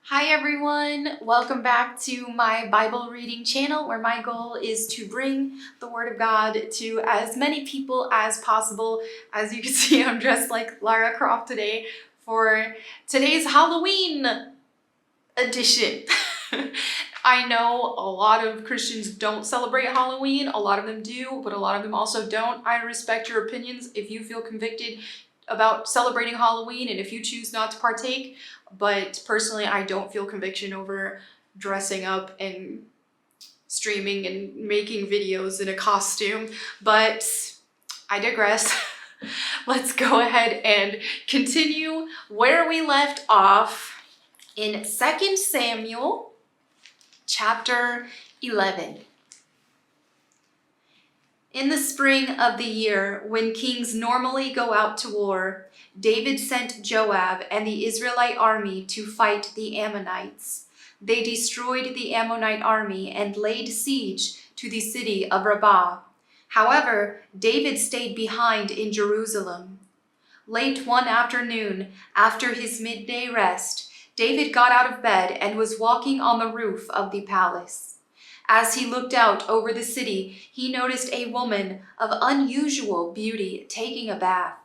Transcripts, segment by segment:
Hi everyone, welcome back to my Bible reading channel where my goal is to bring the Word of God to as many people as possible. As you can see, I'm dressed like Lara Croft today for today's Halloween edition. I know a lot of Christians don't celebrate Halloween, a lot of them do, but a lot of them also don't. I respect your opinions if you feel convicted about celebrating Halloween and if you choose not to partake, but personally I don't feel conviction over dressing up and streaming and making videos in a costume, but I digress. Let's go ahead and continue where we left off in 2 Samuel chapter 11. In the spring of the year, when kings normally go out to war, David sent Joab and the Israelite army to fight the Ammonites. They destroyed the Ammonite army and laid siege to the city of Rabbah. However, David stayed behind in Jerusalem. Late one afternoon, after his midday rest, David got out of bed and was walking on the roof of the palace. As he looked out over the city, he noticed a woman of unusual beauty taking a bath.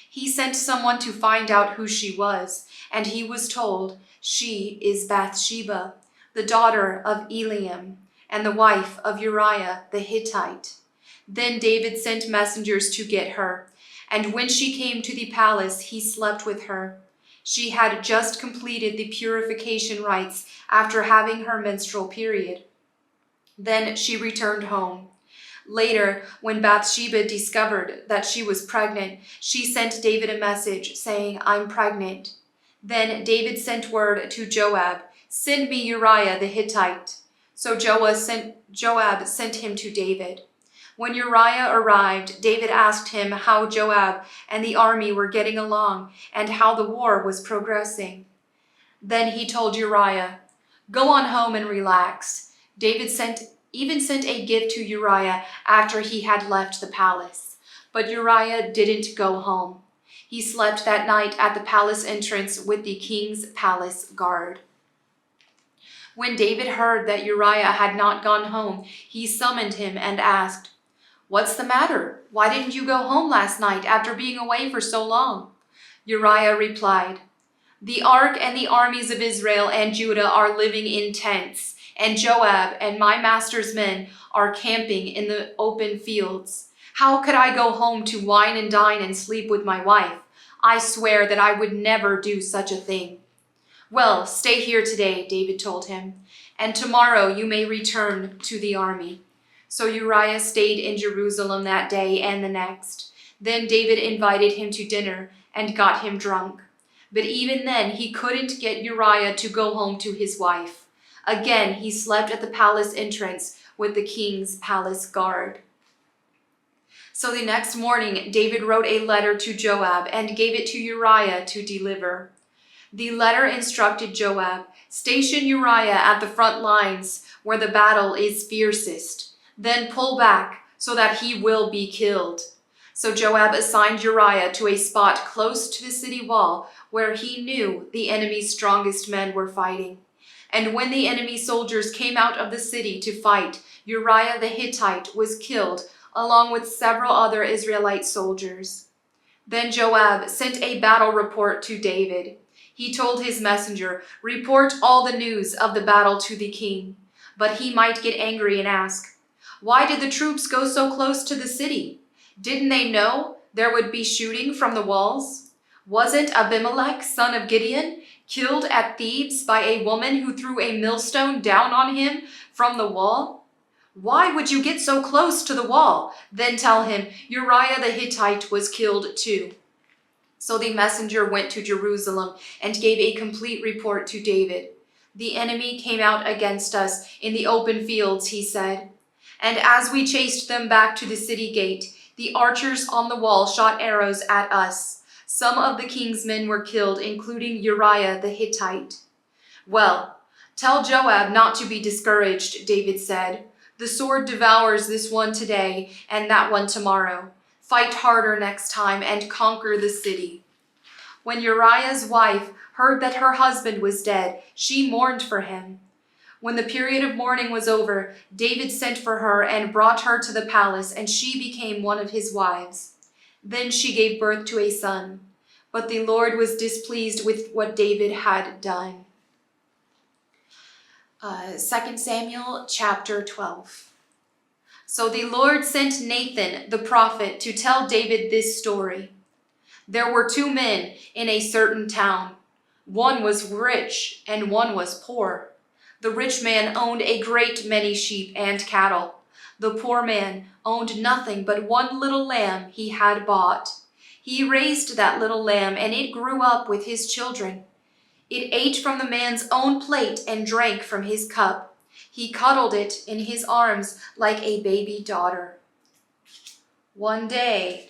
He sent someone to find out who she was, and he was told, "She is Bathsheba, the daughter of Eliam, and the wife of Uriah the Hittite." Then David sent messengers to get her, and when she came to the palace, he slept with her. She had just completed the purification rites after having her menstrual period. Then she returned home. Later, when Bathsheba discovered that she was pregnant, she sent David a message saying, "I'm pregnant." Then David sent word to Joab, "Send me Uriah the Hittite." So Joab sent him to David. When Uriah arrived, David asked him how Joab and the army were getting along and how the war was progressing. Then he told Uriah, "Go on home and relax." David even sent a gift to Uriah after he had left the palace. But Uriah didn't go home. He slept that night at the palace entrance with the king's palace guard. When David heard that Uriah had not gone home, he summoned him and asked, "What's the matter? Why didn't you go home last night after being away for so long?" Uriah replied, "The ark and the armies of Israel and Judah are living in tents, and Joab and my master's men are camping in the open fields. How could I go home to wine and dine and sleep with my wife? I swear that I would never do such a thing." "Well, stay here today," David told him, "and tomorrow you may return to the army." So Uriah stayed in Jerusalem that day and the next. Then David invited him to dinner and got him drunk. But even then he couldn't get Uriah to go home to his wife. Again, he slept at the palace entrance with the king's palace guard. So the next morning, David wrote a letter to Joab and gave it to Uriah to deliver. The letter instructed Joab, "Station Uriah at the front lines where the battle is fiercest. Then pull back so that he will be killed." So Joab assigned Uriah to a spot close to the city wall where he knew the enemy's strongest men were fighting. And when the enemy soldiers came out of the city to fight, Uriah the Hittite was killed along with several other Israelite soldiers. Then Joab sent a battle report to David. He told his messenger, "Report all the news of the battle to the king." But he might get angry and ask, "Why did the troops go so close to the city? Didn't they know there would be shooting from the walls? Wasn't Abimelech, son of Gideon, killed at Thebes by a woman who threw a millstone down on him from the wall? Why would you get so close to the wall? Then tell him Uriah the Hittite was killed too." So the messenger went to Jerusalem and gave a complete report to David. "The enemy came out against us in the open fields," he said. "And as we chased them back to the city gate, the archers on the wall shot arrows at us. Some of the king's men were killed, including Uriah the Hittite." "Well, tell Joab not to be discouraged," David said. "The sword devours this one today and that one tomorrow. Fight harder next time and conquer the city." When Uriah's wife heard that her husband was dead, she mourned for him. When the period of mourning was over, David sent for her and brought her to the palace, and she became one of his wives. Then she gave birth to a son. But the Lord was displeased with what David had done. 2 Samuel chapter 12. So the Lord sent Nathan the prophet to tell David this story. There were 2 men in a certain town. One was rich and one was poor. The rich man owned a great many sheep and cattle. The poor man owned nothing but one little lamb he had bought. He raised that little lamb, and it grew up with his children. It ate from the man's own plate and drank from his cup. He cuddled it in his arms like a baby daughter. One day,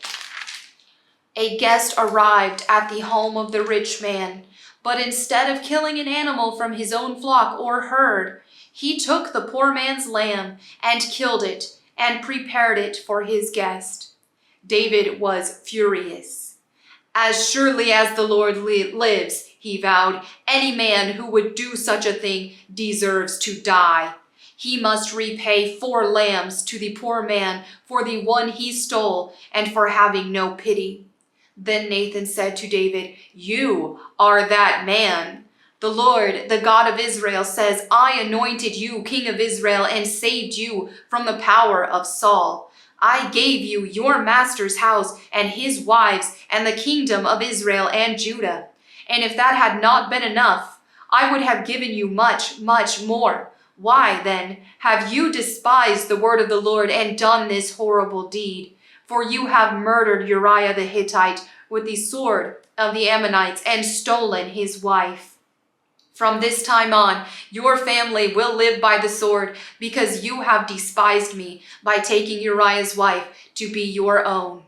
a guest arrived at the home of the rich man, but instead of killing an animal from his own flock or herd, he took the poor man's lamb and killed it and prepared it for his guest. David was furious. As surely as the Lord lives, he vowed, any man who would do such a thing deserves to die. He must repay 4 lambs to the poor man for the one he stole and for having no pity. Then Nathan said to David, "You are that man. The Lord, the God of Israel, says, I anointed you king of Israel and saved you from the power of Saul. I gave you your master's house and his wives and the kingdom of Israel and Judah. And if that had not been enough, I would have given you much, much more. Why, then, have you despised the word of the Lord and done this horrible deed? For you have murdered Uriah the Hittite with the sword of the Ammonites and stolen his wife. From this time on, your family will live by the sword, because you have despised me by taking Uriah's wife to be your own.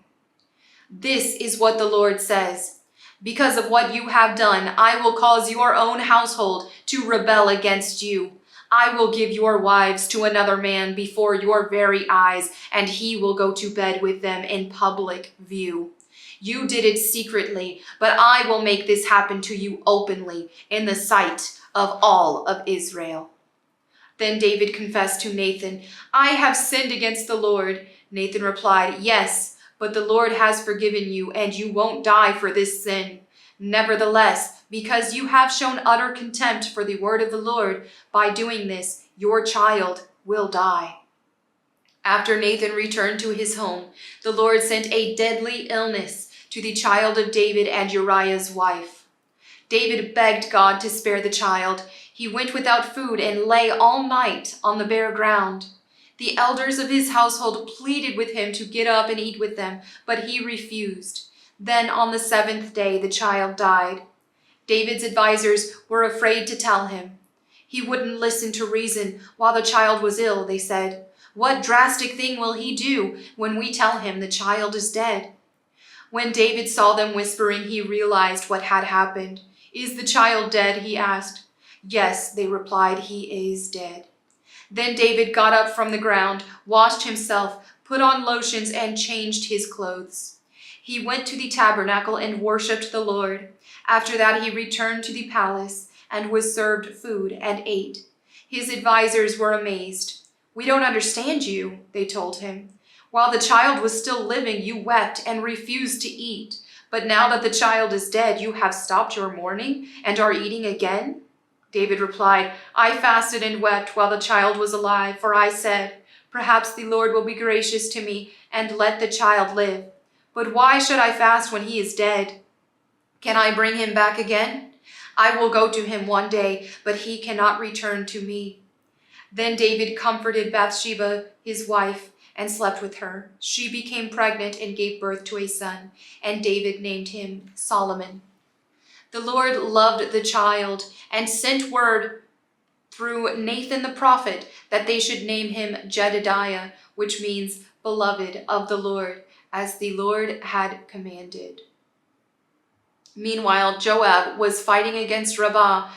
This is what the Lord says. Because of what you have done, I will cause your own household to rebel against you. I will give your wives to another man before your very eyes, and he will go to bed with them in public view. You did it secretly, but I will make this happen to you openly in the sight of all of Israel." Then David confessed to Nathan, "I have sinned against the Lord." Nathan replied, "Yes, but the Lord has forgiven you, and you won't die for this sin. Nevertheless, because you have shown utter contempt for the word of the Lord, by doing this, your child will die." After Nathan returned to his home, the Lord sent a deadly illness to the child of David and Uriah's wife. David begged God to spare the child. He went without food and lay all night on the bare ground. The elders of his household pleaded with him to get up and eat with them, but he refused. Then on the 7th day, the child died. David's advisors were afraid to tell him. He wouldn't listen to reason while the child was ill, they said. What drastic thing will he do when we tell him the child is dead? When David saw them whispering, he realized what had happened. "Is the child dead?" he asked. "Yes," they replied, "he is dead." Then David got up from the ground, washed himself, put on lotions, and changed his clothes. He went to the tabernacle and worshipped the Lord. After that, he returned to the palace and was served food and ate. His advisors were amazed. "We don't understand you," they told him. "While the child was still living, you wept and refused to eat. But now that the child is dead, you have stopped your mourning and are eating again?" David replied, "I fasted and wept while the child was alive, for I said, 'Perhaps the Lord will be gracious to me and let the child live.' But why should I fast when he is dead? Can I bring him back again? I will go to him one day, but he cannot return to me." Then David comforted Bathsheba, his wife, and slept with her. She became pregnant and gave birth to a son, and David named him Solomon. The Lord loved the child and sent word through Nathan the prophet that they should name him Jedediah, which means beloved of the Lord, as the Lord had commanded. Meanwhile, Joab was fighting against Rabbah,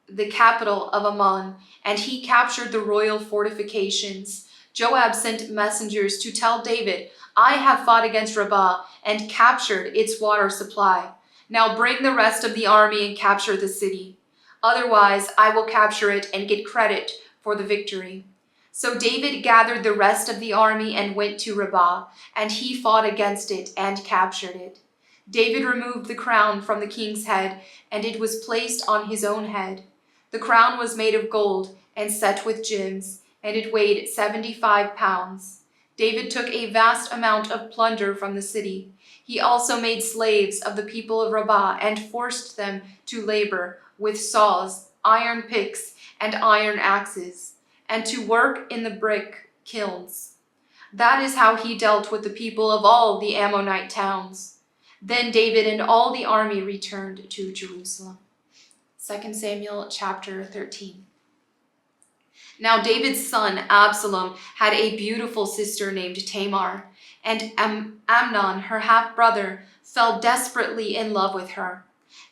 the capital of Ammon, and he captured the royal fortifications. Joab sent messengers to tell David, "I have fought against Rabbah and captured its water supply. Now bring the rest of the army and capture the city. Otherwise, I will capture it and get credit for the victory." So David gathered the rest of the army and went to Rabbah, and he fought against it and captured it. David removed the crown from the king's head, and it was placed on his own head. The crown was made of gold and set with gems, and it weighed 75 pounds. David took a vast amount of plunder from the city. He also made slaves of the people of Rabbah and forced them to labor with saws, iron picks, and iron axes, and to work in the brick kilns. That is how he dealt with the people of all the Ammonite towns. Then David and all the army returned to Jerusalem. 2 Samuel chapter 13. Now David's son Absalom had a beautiful sister named Tamar, and Amnon, her half-brother, fell desperately in love with her.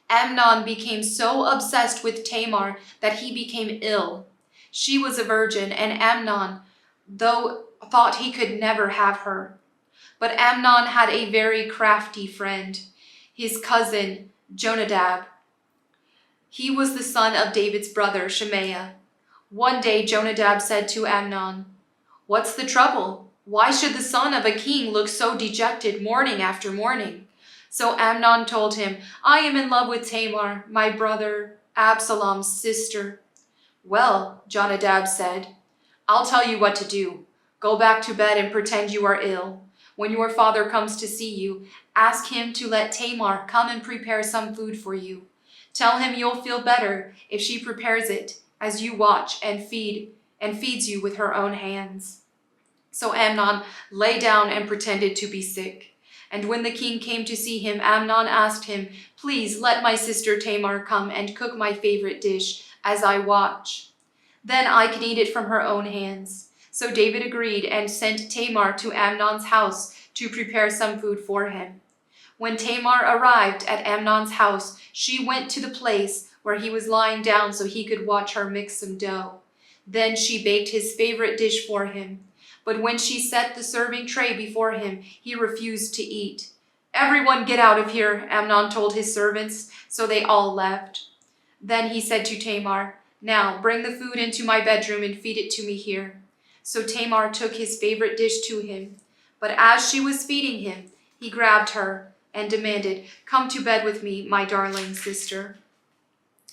Amnon became so obsessed with Tamar that he became ill. She was a virgin, and Amnon, though, thought he could never have her. But Amnon had a very crafty friend, his cousin Jonadab. He was the son of David's brother Shemaiah. One day Jonadab said to Amnon, "What's the trouble? Why should the son of a king look so dejected morning after morning?" So Amnon told him, "I am in love with Tamar, my brother Absalom's sister." "Well," Jonadab said, "I'll tell you what to do. Go back to bed and pretend you are ill. When your father comes to see you, ask him to let Tamar come and prepare some food for you. Tell him you'll feel better if she prepares it as you watch and feeds you with her own hands." So Amnon lay down and pretended to be sick. And when the king came to see him, Amnon asked him, "Please let my sister Tamar come and cook my favorite dish as I watch. Then I can eat it from her own hands." So David agreed and sent Tamar to Amnon's house to prepare some food for him. When Tamar arrived at Amnon's house, she went to the place where he was lying down so he could watch her mix some dough. Then she baked his favorite dish for him. But when she set the serving tray before him, he refused to eat. "Everyone get out of here," Amnon told his servants, so they all left. Then he said to Tamar, "Now bring the food into my bedroom and feed it to me here." So Tamar took his favorite dish to him. But as she was feeding him, he grabbed her and demanded, "Come to bed with me, my darling sister."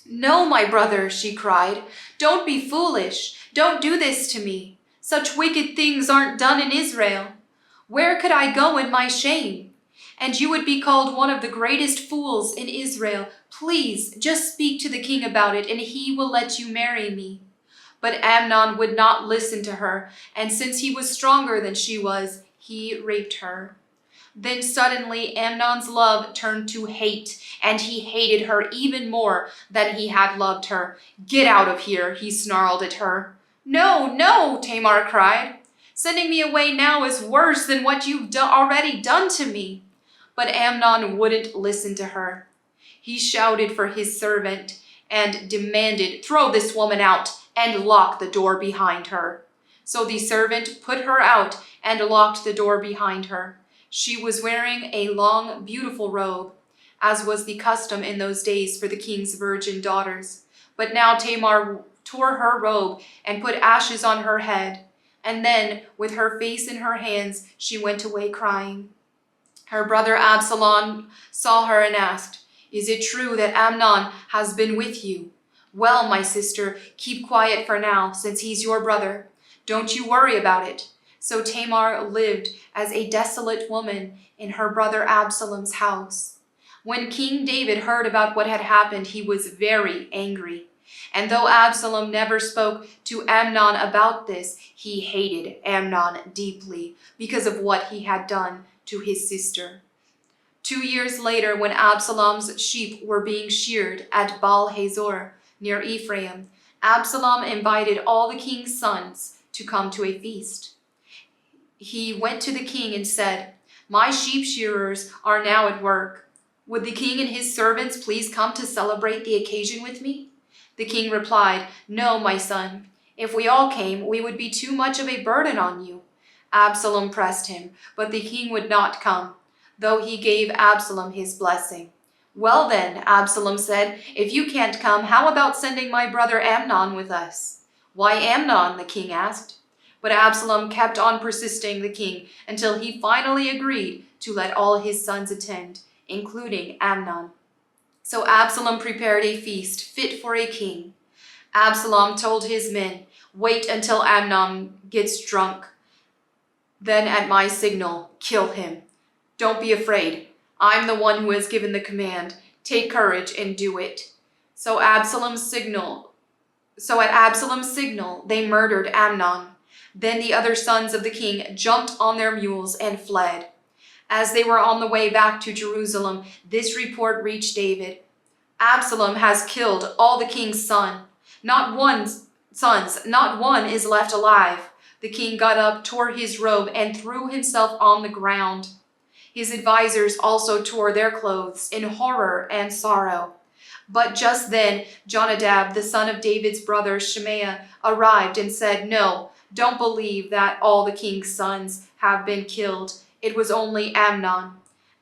"No, my brother," she cried. "Don't be foolish. Don't do this to me. Such wicked things aren't done in Israel. Where could I go in my shame? And you would be called one of the greatest fools in Israel. Please, just speak to the king about it, and he will let you marry me." But Amnon would not listen to her, and since he was stronger than she was, he raped her. Then suddenly Amnon's love turned to hate, and he hated her even more than he had loved her. "Get out of here," he snarled at her. "No, no," Tamar cried. "Sending me away now is worse than what you've already done to me." But Amnon wouldn't listen to her. He shouted for his servant and demanded, "Throw this woman out and lock the door behind her." So the servant put her out and locked the door behind her. She was wearing a long, beautiful robe, as was the custom in those days for the king's virgin daughters. But now Tamar tore her robe and put ashes on her head, and then, with her face in her hands, she went away crying. Her brother Absalom saw her and asked, "Is it true that Amnon has been with you?" "Well, my sister, keep quiet for now, since he's your brother. Don't you worry about it." So Tamar lived as a desolate woman in her brother Absalom's house. When King David heard about what had happened, he was very angry. And though Absalom never spoke to Amnon about this, he hated Amnon deeply because of what he had done to his sister. 2 years later, when Absalom's sheep were being sheared at Baal-Hazor near Ephraim, Absalom invited all the king's sons to come to a feast. He went to the king and said, "My sheep shearers are now at work. Would the king and his servants please come to celebrate the occasion with me?" The king replied, "No, my son. If we all came, we would be too much of a burden on you." Absalom pressed him, but the king would not come, though he gave Absalom his blessing. Well then, Absalom said, if you can't come, how about sending my brother Amnon with us? Why Amnon? The king asked. But Absalom kept on persisting the king until he finally agreed to let all his sons attend, including Amnon. So Absalom prepared a feast fit for a king. Absalom told his men, wait until Amnon gets drunk. Then at my signal, kill him. Don't be afraid. I'm the one who has given the command. Take courage and do it. So at Absalom's signal, they murdered Amnon. Then the other sons of the king jumped on their mules and fled. As they were on the way back to Jerusalem, this report reached David. Absalom has killed all the king's sons. Not one is left alive. The king got up, tore his robe, and threw himself on the ground. His advisers also tore their clothes in horror and sorrow. But just then, Jonadab, the son of David's brother Shemaiah, arrived and said, no, don't believe that all the king's sons have been killed. It was only Amnon.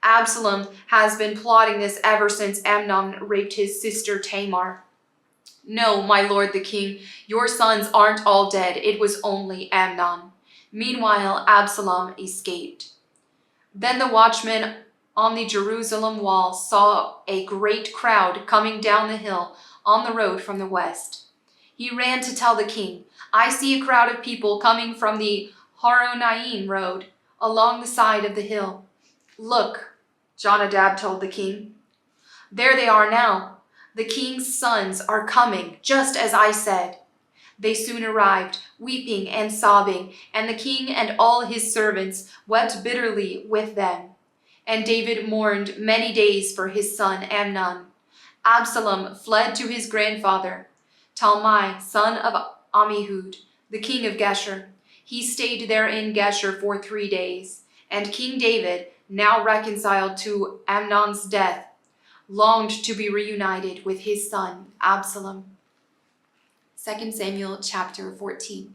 Absalom has been plotting this ever since Amnon raped his sister Tamar. No, my lord the king, your sons aren't all dead. It was only Amnon. Meanwhile, Absalom escaped. Then the watchman on the Jerusalem wall saw a great crowd coming down the hill on the road from the west. He ran to tell the king, I see a crowd of people coming from the Horonaim road along the side of the hill. Look, Jonadab told the king. There they are now. The king's sons are coming, just as I said. They soon arrived, weeping and sobbing, and the king and all his servants wept bitterly with them. And David mourned many days for his son Amnon. Absalom fled to his grandfather, Talmai, son of Ammihud, the king of Geshur. He stayed there in Geshur for 3 days, and King David, now reconciled to Amnon's death, longed to be reunited with his son Absalom. 2 Samuel chapter 14.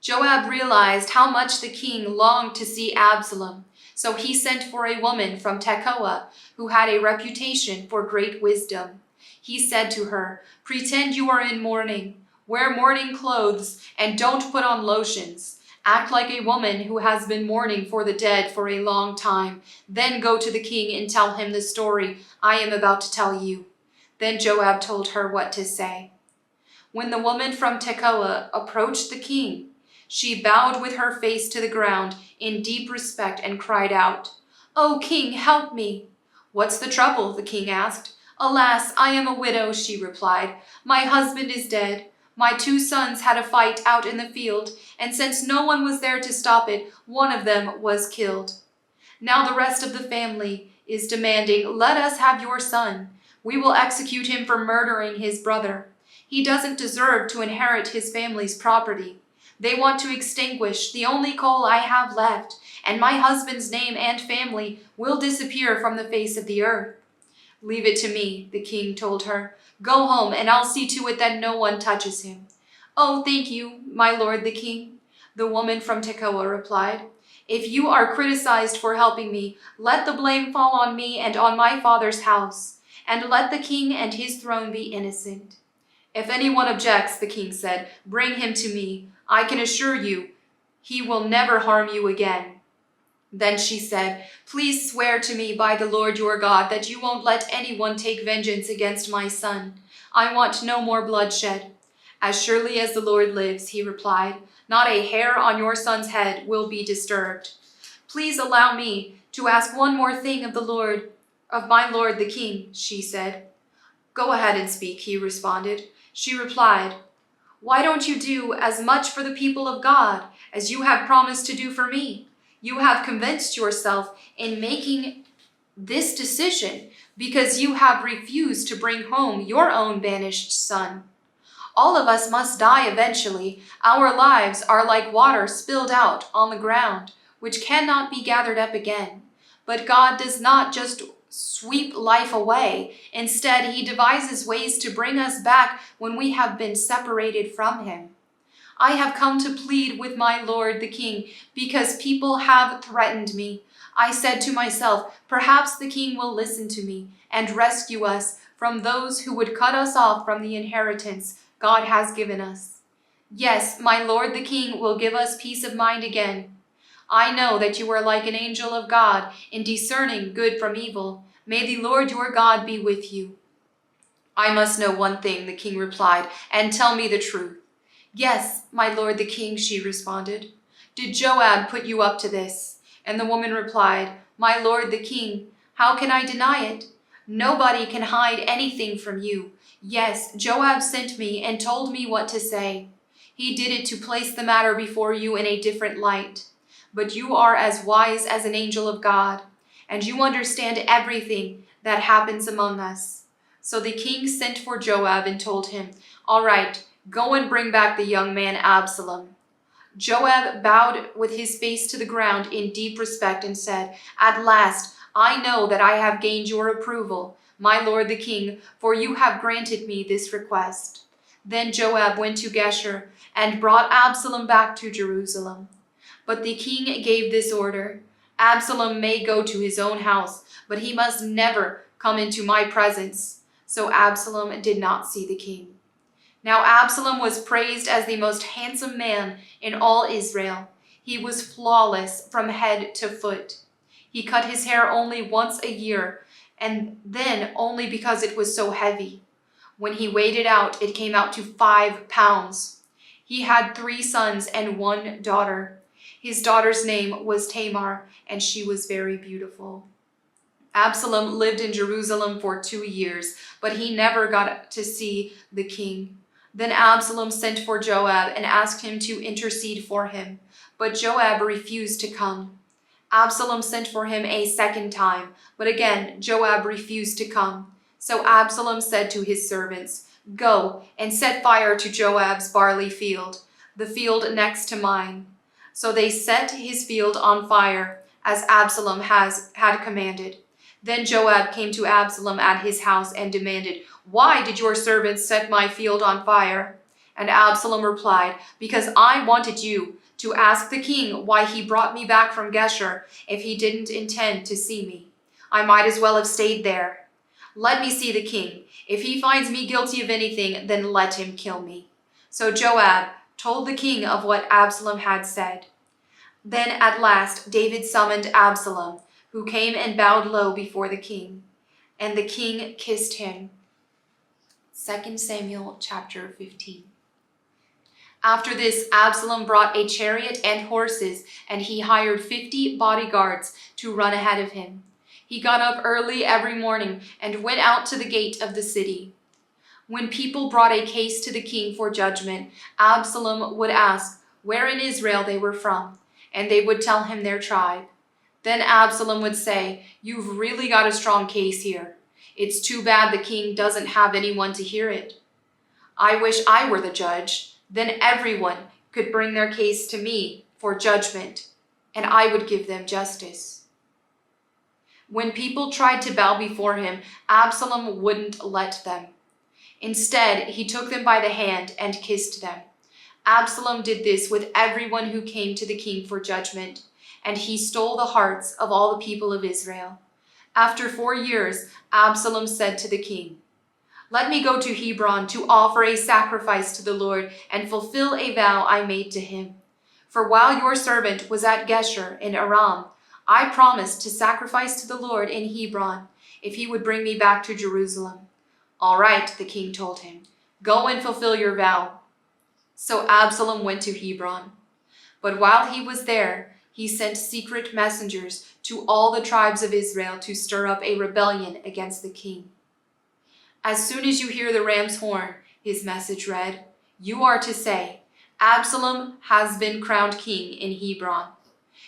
Joab realized how much the king longed to see Absalom, so he sent for a woman from Tekoa who had a reputation for great wisdom. He said to her, pretend you are in mourning, wear mourning clothes, and don't put on lotions. Act like a woman who has been mourning for the dead for a long time. Then go to the king and tell him the story I am about to tell you. Then Joab told her what to say. When the woman from Tekoa approached the king, she bowed with her face to the ground in deep respect and cried out, "O king, help me!" "What's the trouble?" the king asked. "Alas, I am a widow," she replied. "My husband is dead. My 2 sons had a fight out in the field, and since no one was there to stop it, one of them was killed. Now the rest of the family is demanding, 'Let us have your son. We will execute him for murdering his brother. He doesn't deserve to inherit his family's property. They want to extinguish the only coal I have left, and my husband's name and family will disappear from the face of the earth.' 'Leave it to me,' the king told her. 'Go home, and I'll see to it that no one touches him.' 'Oh, thank you, my lord the king,' the woman from Tekoa replied. 'If you are criticized for helping me, let the blame fall on me and on my father's house, and let the king and his throne be innocent.' 'If anyone objects,' the king said, 'bring him to me. I can assure you he will never harm you again.' Then she said, 'Please swear to me by the Lord your God that you won't let anyone take vengeance against my son. I want no more bloodshed.' 'As surely as the Lord lives,' he replied, 'not a hair on your son's head will be disturbed.' 'Please allow me to ask one more thing of my lord the king,' she said. 'Go ahead and speak,' he responded. She replied, 'Why don't you do as much for the people of God as you have promised to do for me? You have convinced yourself in making this decision because you have refused to bring home your own banished son. All of us must die eventually. Our lives are like water spilled out on the ground, which cannot be gathered up again. But God does not just sweep life away. Instead, he devises ways to bring us back when we have been separated from him. I have come to plead with my lord the king because people have threatened me. I said to myself, perhaps the king will listen to me and rescue us from those who would cut us off from the inheritance God has given us. Yes, my lord the king will give us peace of mind again. I know that you are like an angel of God in discerning good from evil. May the Lord your God be with you. I must know one thing, the king replied, and tell me the truth. Yes, my lord the king, she responded. Did Joab put you up to this? And the woman replied, my lord the king, how can I deny it? Nobody can hide anything from you. Yes, Joab sent me and told me what to say. He did it to place the matter before you in a different light. But you are as wise as an angel of God, and you understand everything that happens among us. So the king sent for Joab and told him, all right, go and bring back the young man Absalom. Joab bowed with his face to the ground in deep respect and said, at last, I know that I have gained your approval, my lord the king, for you have granted me this request. Then Joab went to Geshur and brought Absalom back to Jerusalem. But the king gave this order, Absalom may go to his own house, but he must never come into my presence. So Absalom did not see the king. Now Absalom was praised as the most handsome man in all Israel. He was flawless from head to foot. He cut his hair only once a year, and then only because it was so heavy. When he weighed it out, it came out to 5 pounds. He had 3 sons and 1 daughter. His daughter's name was Tamar, and she was very beautiful. Absalom lived in Jerusalem for 2 years, but he never got to see the king. Then Absalom sent for Joab and asked him to intercede for him, but Joab refused to come. Absalom sent for him a second time, but again Joab refused to come. So Absalom said to his servants, go and set fire to Joab's barley field, the field next to mine. So they set his field on fire, as Absalom had commanded. Then Joab came to Absalom at his house and demanded, why did your servants set my field on fire? And Absalom replied, because I wanted you to ask the king why he brought me back from Geshur if he didn't intend to see me. I might as well have stayed there. Let me see the king. If he finds me guilty of anything, then let him kill me. So Joab told the king of what Absalom had said. Then at last David summoned Absalom, who came and bowed low before the king, and the king kissed him. 2 Samuel chapter 15. After this, Absalom brought a chariot and horses, and he hired 50 bodyguards to run ahead of him. He got up early every morning and went out to the gate of the city. When people brought a case to the king for judgment, Absalom would ask where in Israel they were from, and they would tell him their tribe. Then Absalom would say, you've really got a strong case here. It's too bad the king doesn't have anyone to hear it. I wish I were the judge. Then everyone could bring their case to me for judgment, and I would give them justice. When people tried to bow before him, Absalom wouldn't let them. Instead, he took them by the hand and kissed them. Absalom did this with everyone who came to the king for judgment, and he stole the hearts of all the people of Israel. After 4 years, Absalom said to the king, let me go to Hebron to offer a sacrifice to the Lord and fulfill a vow I made to him. For while your servant was at Geshur in Aram, I promised to sacrifice to the Lord in Hebron if he would bring me back to Jerusalem. All right, the king told him, go and fulfill your vow. So Absalom went to Hebron. But while he was there, he sent secret messengers to all the tribes of Israel to stir up a rebellion against the king. As soon as you hear the ram's horn, his message read, you are to say, Absalom has been crowned king in Hebron.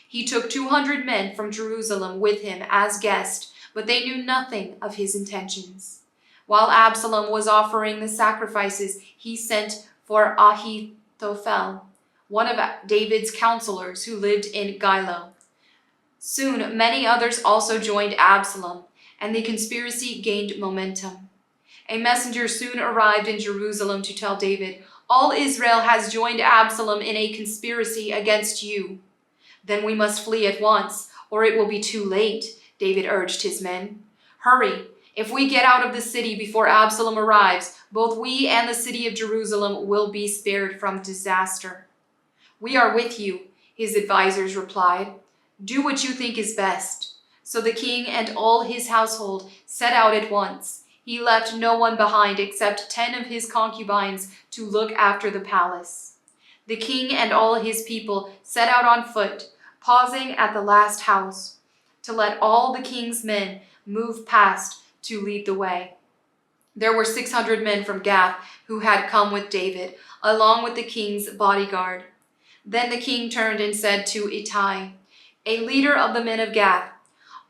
He took 200 men from Jerusalem with him as guests, but they knew nothing of his intentions. While Absalom was offering the sacrifices, he sent for Ahithophel, one of David's counselors who lived in Gilo. Soon many others also joined Absalom, and the conspiracy gained momentum. A messenger soon arrived in Jerusalem to tell David, all Israel has joined Absalom in a conspiracy against you. Then we must flee at once, or it will be too late," David urged his men. "Hurry! If we get out of the city before Absalom arrives, both we and the city of Jerusalem will be spared from disaster." "We are with you," his advisors replied. "Do what you think is best." So the king and all his household set out at once. He left no one behind except 10 of his concubines to look after the palace. The king and all his people set out on foot, pausing at the last house to let all the king's men move past to lead the way. There were 600 men from Gath who had come with David, along with the king's bodyguard. Then the king turned and said to Ittai, a leader of the men of Gath,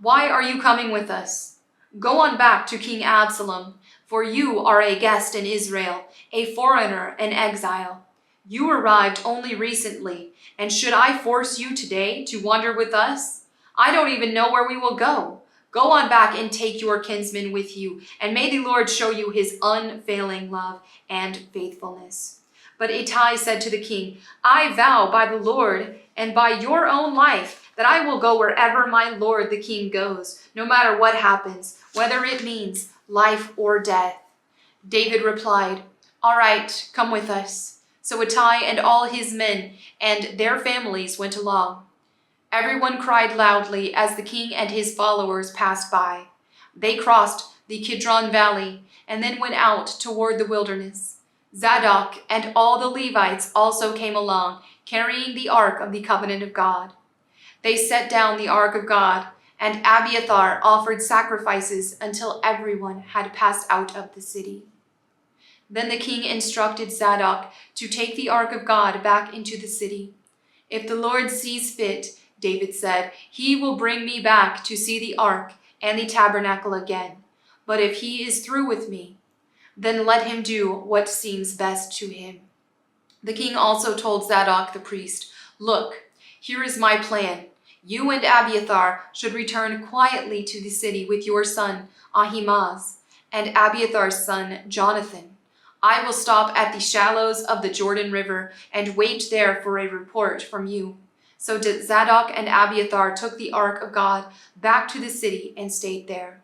"Why are you coming with us? Go on back to King Absalom, for you are a guest in Israel, a foreigner, an exile. You arrived only recently, and should I force you today to wander with us? I don't even know where we will go. Go on back and take your kinsmen with you, and may the Lord show you his unfailing love and faithfulness." But Ittai said to the king, "I vow by the Lord and by your own life that I will go wherever my lord the king goes, no matter what happens, whether it means life or death." David replied, "All right, come with us." So Ittai and all his men and their families went along. Everyone cried loudly as the king and his followers passed by. They crossed the Kidron Valley and then went out toward the wilderness. Zadok and all the Levites also came along, carrying the ark of the covenant of God. They set down the ark of God, and Abiathar offered sacrifices until everyone had passed out of the city. Then the king instructed Zadok to take the ark of God back into the city. "If the Lord sees fit," David said, "he will bring me back to see the ark and the tabernacle again. But if he is through with me, then let him do what seems best to him." The king also told Zadok the priest, "Look, here is my plan. You and Abiathar should return quietly to the city with your son Ahimaaz and Abiathar's son Jonathan. I will stop at the shallows of the Jordan River and wait there for a report from you." So Zadok and Abiathar took the ark of God back to the city and stayed there.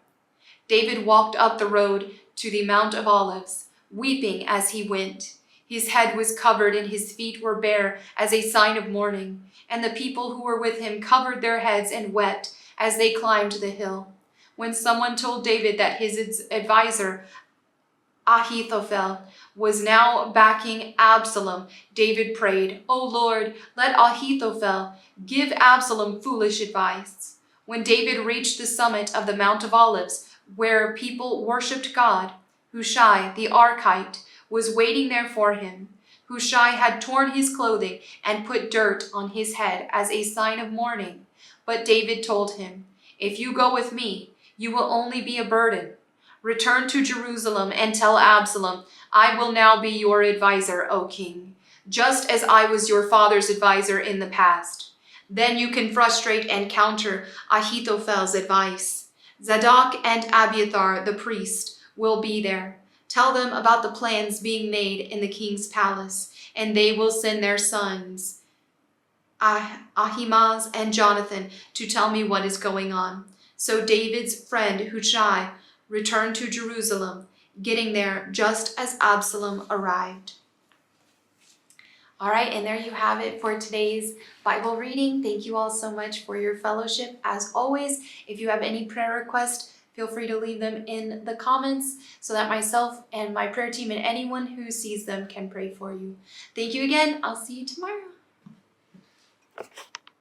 David walked up the road to the Mount of Olives, weeping as he went. His head was covered and his feet were bare as a sign of mourning, and the people who were with him covered their heads and wept as they climbed the hill. When someone told David that his advisor Ahithophel was now backing Absalom, David prayed, "O Lord, let Ahithophel give Absalom foolish advice." When David reached the summit of the Mount of Olives, where people worshipped God, Hushai the Archite was waiting there for him. Hushai had torn his clothing and put dirt on his head as a sign of mourning. But David told him, "If you go with me, you will only be a burden. Return to Jerusalem and tell Absalom, 'I will now be your advisor, O king, just as I was your father's advisor in the past.' Then you can frustrate and counter Ahithophel's advice. Zadok and Abiathar the priest will be there. Tell them about the plans being made in the king's palace, and they will send their sons, Ahimaaz and Jonathan, to tell me what is going on." So David's friend Hushai returned to Jerusalem, getting there just as Absalom arrived. All right, and there you have it for today's Bible reading. Thank you all so much for your fellowship. As always, if you have any prayer requests, feel free to leave them in the comments so that myself and my prayer team and anyone who sees them can pray for you. Thank you again. I'll see you tomorrow.